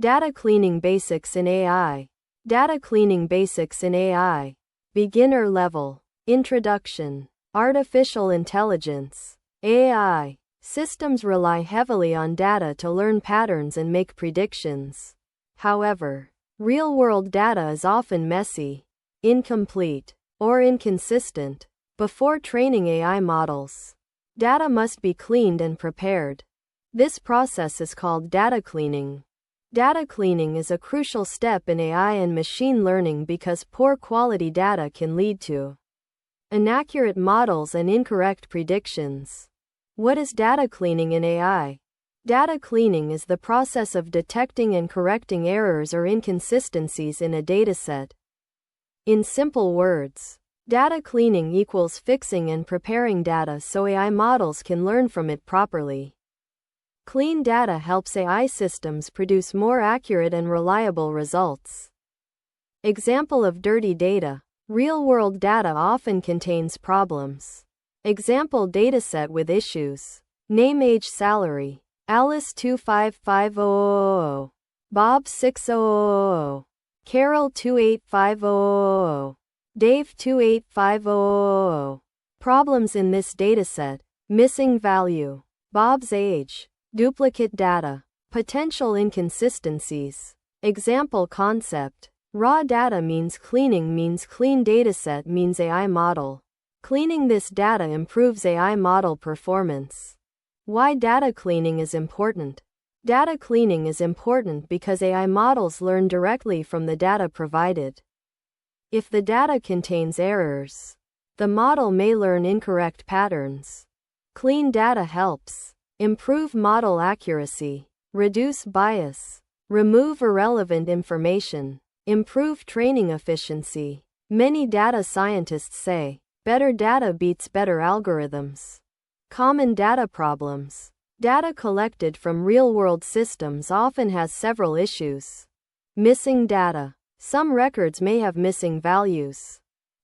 Data cleaning basics in AI. Data cleaning basics in AI. Beginner level. Introduction. Artificial intelligence. AI. Systems rely heavily on data to learn patterns and make predictions. However, real-world data is often messy, incomplete, or inconsistent. Before training AI models, data must be cleaned and prepared. This process is called data cleaning. Data cleaning is a crucial step in AI and machine learning because poor quality data can lead to inaccurate models and incorrect predictions. What is data cleaning in AI? Data cleaning is the process of detecting and correcting errors or inconsistencies in a dataset. In simple words, data cleaning equals fixing and preparing data so AI models can learn from it properly. Clean data helps AI systems produce more accurate and reliable results. Example of dirty data. Real-world data often contains problems. Example dataset with issues. Name, age, salary. Alice 255000. Bob 6000. Carol 28500. Dave 28500. Problems in this dataset. Missing value. Bob's age. Duplicate data. Potential inconsistencies. Example concept. Raw data means clean dataset means AI model. Cleaning this data improves AI model performance. Why data cleaning is important? Data cleaning is important because AI models learn directly from the data provided. If the data contains errors, the model may learn incorrect patterns. Clean data helps improve model accuracy, reduce bias, remove irrelevant information, improve training efficiency. Many data scientists say, better data beats better algorithms. Common data problems. Data collected from real-world systems often has several issues. Missing data. Some records may have missing values.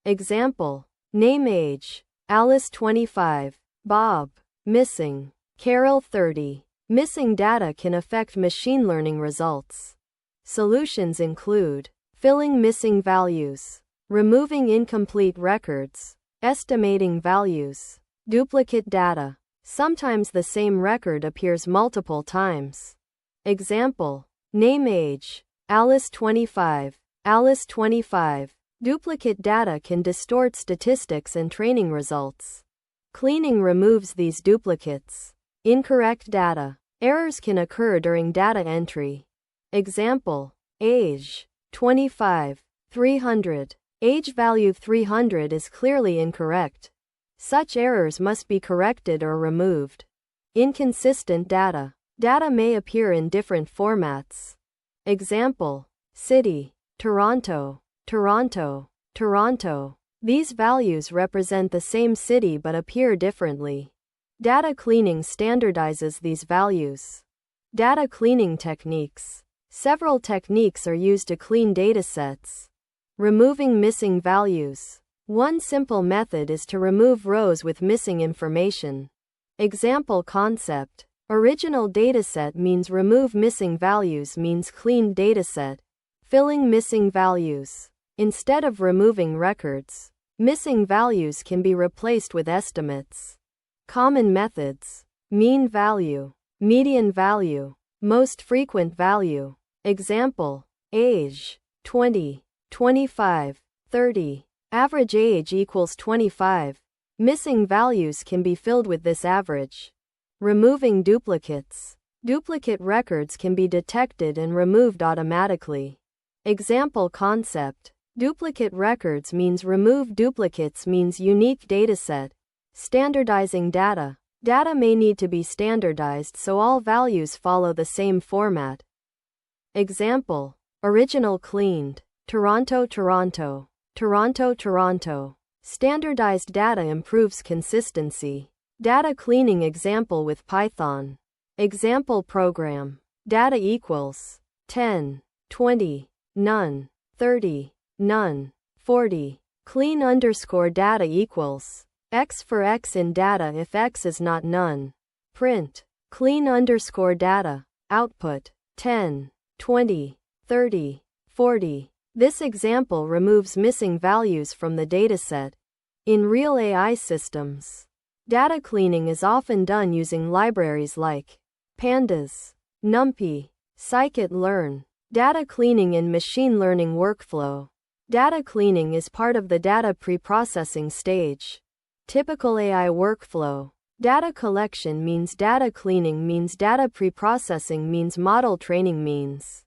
Example. Name, age. Alice 25. Bob. Missing. Carol 30. Missing data can affect machine learning results. Solutions include filling missing values, removing incomplete records, estimating values, duplicate data. Sometimes the same record appears multiple times. Example. Name, age. Alice 25. Alice 25. Duplicate data can distort statistics and training results. Cleaning removes these duplicates. Incorrect data. Errors can occur during data entry. Example. Age. 25. 300. Age value 300 is clearly incorrect. Such errors must be corrected or removed. Inconsistent data. Data may appear in different formats. Example. City. Toronto. Toronto. Toronto. These values represent the same city but appear differently. Data cleaning standardizes these values. Data cleaning techniques. Several techniques are used to clean datasets. Removing missing values. One simple method is to remove rows with missing information. Example concept. Original dataset means remove missing values means clean dataset. Filling missing values. Instead of removing records, missing values can be replaced with estimates. Common methods. Mean value. Median value. Most frequent value. Example. Age. 20. 25. 30. Average age equals 25. Missing values can be filled with this average. Removing duplicates. Duplicate records can be detected and removed automatically. Example concept. Duplicate records means remove duplicates means unique dataset. Standardizing data. Data may need to be standardized so all values follow the same format. Example. Original cleaned. Toronto, Toronto. Toronto, Toronto. Standardized data improves consistency. Data cleaning example with Python. Example program. Data equals 10, 20, none, 30, none, 40. Clean underscore data equals x for x in data if x is not none. Print. Clean underscore data. Output. 10. 20, 30, 40. This example removes missing values from the dataset. In real AI systems, data cleaning is often done using libraries like Pandas, NumPy, scikit-learn. Data cleaning in machine learning workflow. Data cleaning is part of the data pre-processing stage. Typical AI workflow. Data collection means data cleaning means data pre-processing means model training means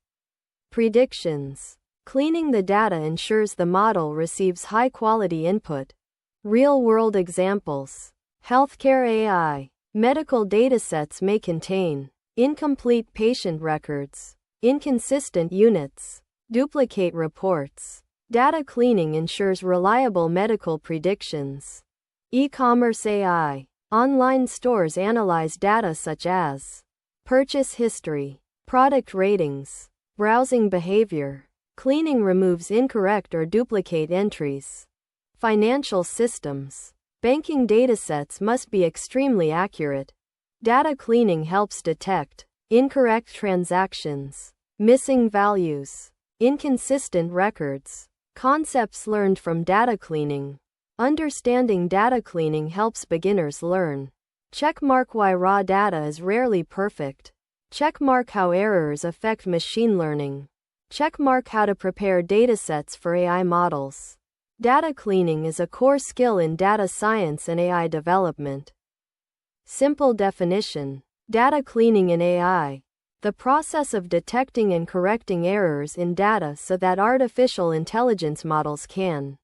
predictions. Cleaning the data ensures the model receives high-quality input. Real-world examples. Healthcare AI. Medical datasets may contain incomplete patient records, inconsistent units, duplicate reports. Data cleaning ensures reliable medical predictions. E-commerce AI. Online stores analyze data such as purchase history, product ratings, browsing behavior. Cleaning removes incorrect or duplicate entries. Financial systems. Banking datasets must be extremely accurate. Data cleaning helps detect incorrect transactions, missing values, inconsistent records. Concepts learned from data cleaning. Understanding data cleaning helps beginners learn. Checkmark why raw data is rarely perfect. Checkmark how errors affect machine learning. Checkmark how to prepare datasets for AI models. Data cleaning is a core skill in data science and AI development. Simple definition. Data cleaning in AI. The process of detecting and correcting errors in data so that artificial intelligence models can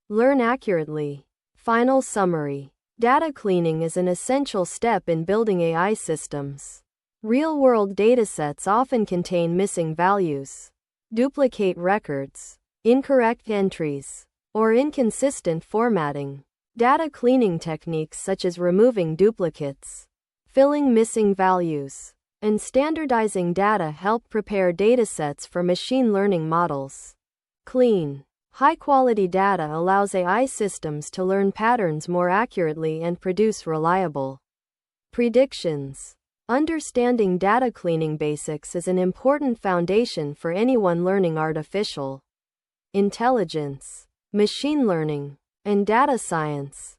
learn accurately. Final summary. Data cleaning is an essential step in building AI systems. Real-world datasets often contain missing values, duplicate records, incorrect entries, or inconsistent formatting. Data cleaning techniques such as removing duplicates, filling missing values, and standardizing data help prepare datasets for machine learning models. Clean, high-quality data allows AI systems to learn patterns more accurately and produce reliable predictions. Understanding data cleaning basics is an important foundation for anyone learning artificial intelligence, machine learning, and data science.